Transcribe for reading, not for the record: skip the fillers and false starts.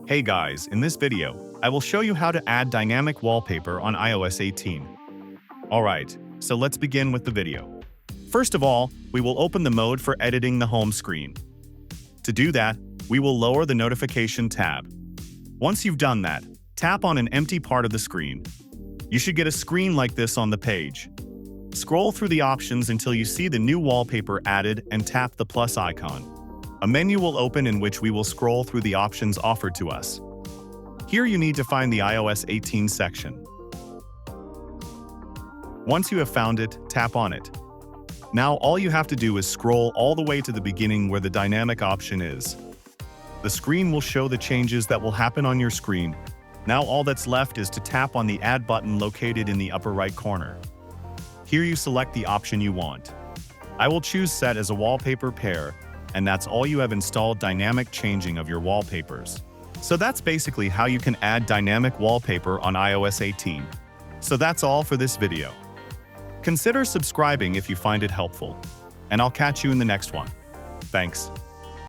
Hey guys, in this video, I will show you how to add dynamic wallpaper on iOS 18. Alright, so let's begin with the video. First of all, we will open the mode for editing the home screen. To do that, we will lower the notification tab. Once you've done that, tap on an empty part of the screen. You should get a screen like this on the page. Scroll through the options until you see the new wallpaper added and tap the plus icon. A menu will open in which we will scroll through the options offered to us. Here you need to find the iOS 18 section. Once you have found it, tap on it. Now all you have to do is scroll all the way to the beginning where the dynamic option is. The screen will show the changes that will happen on your screen. Now all that's left is to tap on the Add button located in the upper right corner. Here you select the option you want. I will choose Set as a wallpaper pair, and that's all you have installed dynamic changing of your wallpapers. So that's basically how you can add dynamic wallpaper on iOS 18. So that's all for this video. Consider subscribing if you find it helpful, and I'll catch you in the next one. Thanks.